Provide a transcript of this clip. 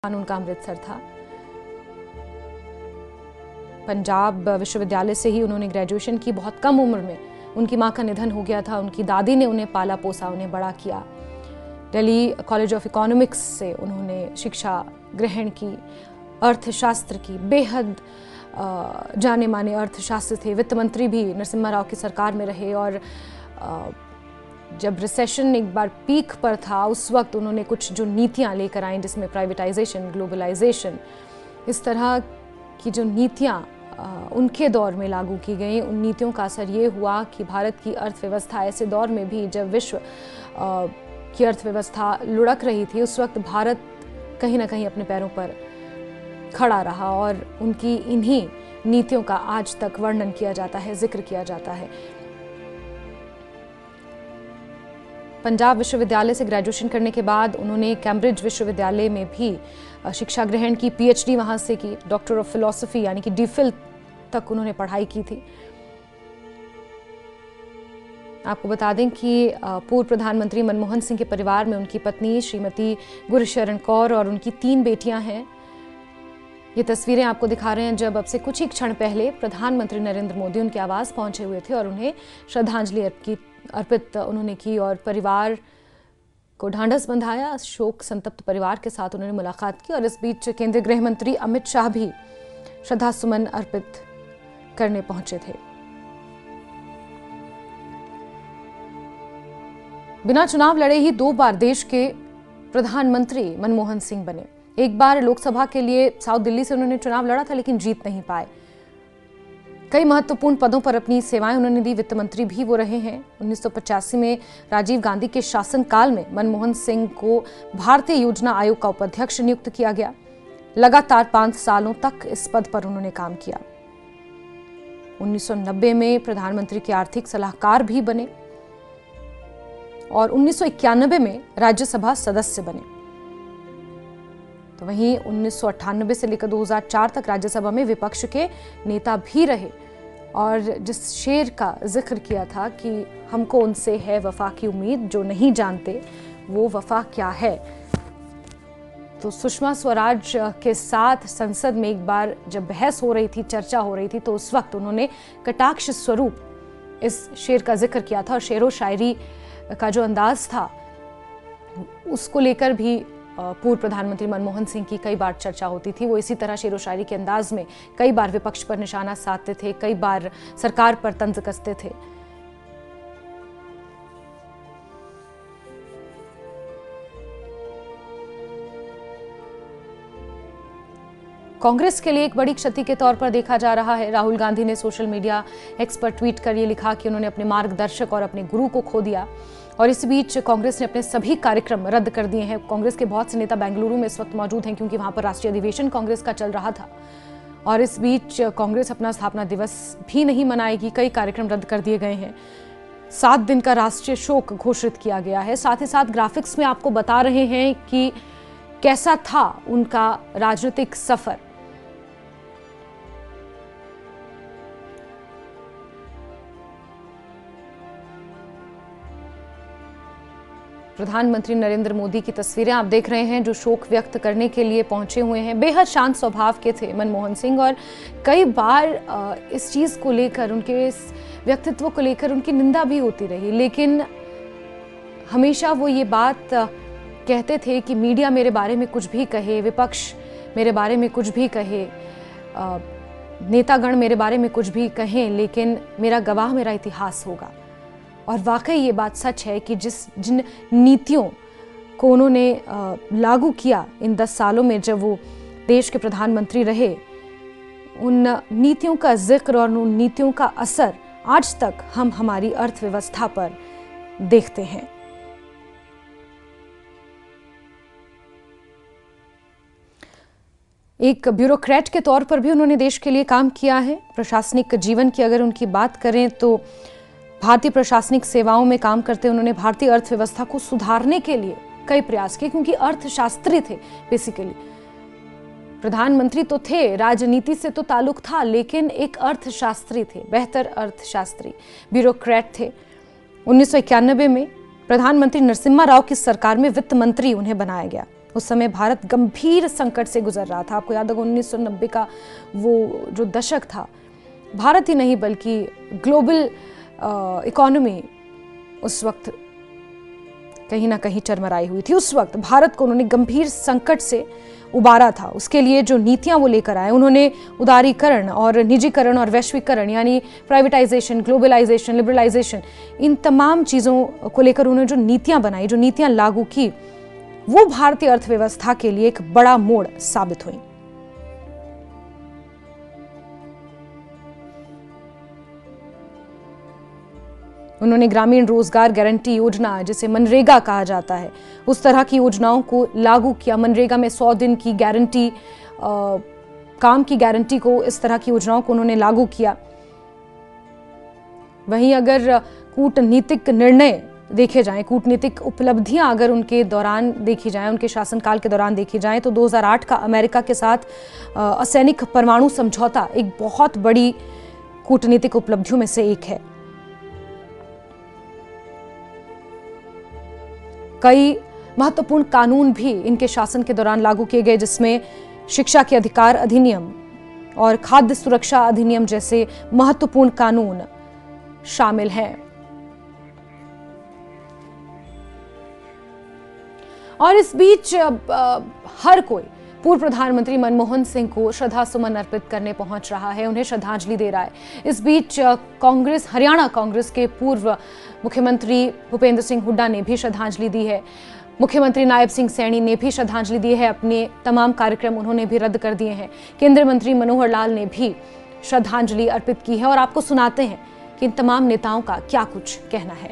उनका अमृतसर था। पंजाब विश्वविद्यालय से ही उन्होंने ग्रेजुएशन की। बहुत कम उम्र में उनकी मां का निधन हो गया था। उनकी दादी ने उन्हें पाला पोसा, उन्हें बड़ा किया। दिल्ली कॉलेज ऑफ इकोनॉमिक्स से उन्होंने शिक्षा ग्रहण की। अर्थशास्त्र की, बेहद जाने माने अर्थशास्त्री थे। वित्त मंत्री भी नरसिम्हा राव की सरकार में रहे और जब रिसेशन एक बार पीक पर था उस वक्त उन्होंने कुछ जो नीतियां लेकर आई, जिसमें प्राइवेटाइजेशन, ग्लोबलाइजेशन, इस तरह की जो नीतियां उनके दौर में लागू की गई, उन नीतियों का असर ये हुआ कि भारत की अर्थव्यवस्था ऐसे दौर में भी जब विश्व की अर्थव्यवस्था लुढ़क रही थी, उस वक्त भारत कहीं ना कहीं अपने पैरों पर खड़ा रहा और उनकी इन्हीं नीतियों का आज तक वर्णन किया जाता है, जिक्र किया जाता है। पंजाब विश्वविद्यालय से ग्रेजुएशन करने के बाद उन्होंने कैम्ब्रिज विश्वविद्यालय में भी शिक्षा ग्रहण की, पीएचडी वहां से की। डॉक्टर ऑफ फिलॉसफी यानी कि डीफिल तक उन्होंने पढ़ाई की थी। आपको बता दें कि पूर्व प्रधानमंत्री मनमोहन सिंह के परिवार में उनकी पत्नी श्रीमती गुरशरण कौर और उनकी 3 बेटियां हैं। ये तस्वीरें आपको दिखा रहे हैं जब अब से कुछ ही क्षण पहले प्रधानमंत्री नरेंद्र मोदी उनके आवास पहुंचे हुए थे और उन्हें श्रद्धांजलि अर्पित उन्होंने की और परिवार को ढांढस बंधाया। शोक संतप्त परिवार के साथ उन्होंने मुलाकात की और इस बीच केंद्रीय गृह मंत्री अमित शाह भी श्रद्धा सुमन अर्पित करने पहुंचे थे। बिना चुनाव लड़े ही 2 बार देश के प्रधानमंत्री मनमोहन सिंह बने। एक बार लोकसभा के लिए साउथ दिल्ली से उन्होंने चुनाव लड़ा था लेकिन जीत नहीं पाए। कई महत्वपूर्ण पदों पर अपनी सेवाएं उन्होंने दी। वित्त मंत्री भी वो रहे हैं। 1985 में राजीव गांधी के शासनकाल में मनमोहन सिंह को भारतीय योजना आयोग का उपाध्यक्ष नियुक्त किया गया। लगातार 5 सालों तक इस पद पर उन्होंने काम किया। 1990 में प्रधानमंत्री के आर्थिक सलाहकार भी बने और 1991 में राज्यसभा सदस्य बने। तो वहीं 1998 से लेकर 2004 तक राज्यसभा में विपक्ष के नेता भी रहे और जिस शेर का जिक्र किया था कि हमको उनसे है वफा की उम्मीद, जो नहीं जानते वो वफा क्या है। तो सुषमा स्वराज के साथ संसद में एक बार जब बहस हो रही थी, चर्चा हो रही थी, तो उस वक्त उन्होंने कटाक्ष स्वरूप इस शेर का जिक्र किया था और शेरो शायरी का जो अंदाज था उसको लेकर भी पूर्व प्रधानमंत्री मनमोहन सिंह की कई बार चर्चा होती थी। वो इसी तरह शेरो शायरी के अंदाज में कई बार विपक्ष पर निशाना साधते थे, कई बार सरकार पर तंज कसते थे। कांग्रेस के लिए एक बड़ी क्षति के तौर पर देखा जा रहा है। राहुल गांधी ने सोशल मीडिया एक्स पर ट्वीट कर ये लिखा कि उन्होंने अपने मार्गदर्शक और अपने गुरु को खो दिया और इस बीच कांग्रेस ने अपने सभी कार्यक्रम रद्द कर दिए हैं। कांग्रेस के बहुत से नेता बेंगलुरु में इस वक्त मौजूद हैं क्योंकि वहां पर राष्ट्रीय अधिवेशन कांग्रेस का चल रहा था और इस बीच कांग्रेस अपना स्थापना दिवस भी नहीं मनाएगी। कई कार्यक्रम रद्द कर दिए गए हैं। 7 दिन का राष्ट्रीय शोक घोषित किया गया है। साथ ही साथ ग्राफिक्स में आपको बता रहे हैं कि कैसा था उनका राजनीतिक सफर। प्रधानमंत्री नरेंद्र मोदी की तस्वीरें आप देख रहे हैं जो शोक व्यक्त करने के लिए पहुंचे हुए हैं। बेहद शांत स्वभाव के थे मनमोहन सिंह और कई बार इस चीज़ को लेकर, उनके इस व्यक्तित्व को लेकर उनकी निंदा भी होती रही, लेकिन हमेशा वो ये बात कहते थे कि मीडिया मेरे बारे में कुछ भी कहे, विपक्ष मेरे बारे में कुछ भी कहे, नेतागण मेरे बारे में कुछ भी कहें, लेकिन मेरा गवाह मेरा इतिहास होगा। और वाकई ये बात सच है कि जिन नीतियों को उन्होंने लागू किया इन 10 सालों में जब वो देश के प्रधानमंत्री रहे, उन नीतियों का जिक्र और उन नीतियों का असर आज तक हम हमारी अर्थव्यवस्था पर देखते हैं। एक ब्यूरोक्रेट के तौर पर भी उन्होंने देश के लिए काम किया है। प्रशासनिक जीवन की अगर उनकी बात करें तो भारतीय प्रशासनिक सेवाओं में काम करते उन्होंने भारतीय अर्थव्यवस्था को सुधारने के लिए कई प्रयास किए क्योंकि अर्थशास्त्री थे बेसिकली। प्रधानमंत्री तो थे, राजनीति से तो ताल्लुक था, लेकिन एक अर्थशास्त्री थे, बेहतर अर्थशास्त्री, ब्यूरोक्रेट थे। 1991 में प्रधानमंत्री नरसिम्हा राव की सरकार में वित्त मंत्री उन्हें बनाया गया। उस समय भारत गंभीर संकट से गुजर रहा था। आपको याद होगा 1990 का वो जो दशक था, भारत ही नहीं बल्कि ग्लोबल इकोनॉमी उस वक्त कहीं ना कहीं चरमराई हुई थी। उस वक्त भारत को उन्होंने गंभीर संकट से उबारा था। उसके लिए जो नीतियां वो लेकर आए, उन्होंने उदारीकरण और निजीकरण और वैश्वीकरण यानी प्राइवेटाइजेशन, ग्लोबलाइजेशन, लिबरलाइजेशन, इन तमाम चीज़ों को लेकर उन्होंने जो नीतियां बनाई, जो नीतियां लागू की, वो भारतीय अर्थव्यवस्था के लिए एक बड़ा मोड़ साबित हुई। उन्होंने ग्रामीण रोजगार गारंटी योजना, जिसे मनरेगा कहा जाता है, उस तरह की योजनाओं को लागू किया। मनरेगा में 100 दिन की गारंटी, काम की गारंटी को, इस तरह की योजनाओं को उन्होंने लागू किया। वहीं अगर कूटनीतिक निर्णय देखे जाएं, कूटनीतिक उपलब्धियां अगर उनके दौरान देखी जाएं, उनके शासनकाल के दौरान देखी जाएं, तो 2008 का अमेरिका के साथ असैनिक परमाणु समझौता एक बहुत बड़ी कूटनीतिक उपलब्धियों में से एक है। कई महत्वपूर्ण कानून भी इनके शासन के दौरान लागू किए गए, जिसमें शिक्षा के अधिकार अधिनियम और खाद्य सुरक्षा अधिनियम जैसे महत्वपूर्ण कानून शामिल हैं। और इस बीच हर कोई पूर्व प्रधानमंत्री मनमोहन सिंह को श्रद्धा सुमन अर्पित करने पहुंच रहा है, उन्हें श्रद्धांजलि दे रहा है। इस बीच कांग्रेस, हरियाणा कांग्रेस के पूर्व मुख्यमंत्री भूपेंद्र सिंह हुड्डा ने भी श्रद्धांजलि दी है। मुख्यमंत्री नायब सिंह सैनी ने भी श्रद्धांजलि दी है। अपने तमाम कार्यक्रम उन्होंने भी रद्द कर दिए हैं। केंद्रीय मंत्री मनोहर लाल ने भी श्रद्धांजलि अर्पित की है और आपको सुनाते हैं कि इन तमाम नेताओं का क्या कुछ कहना है।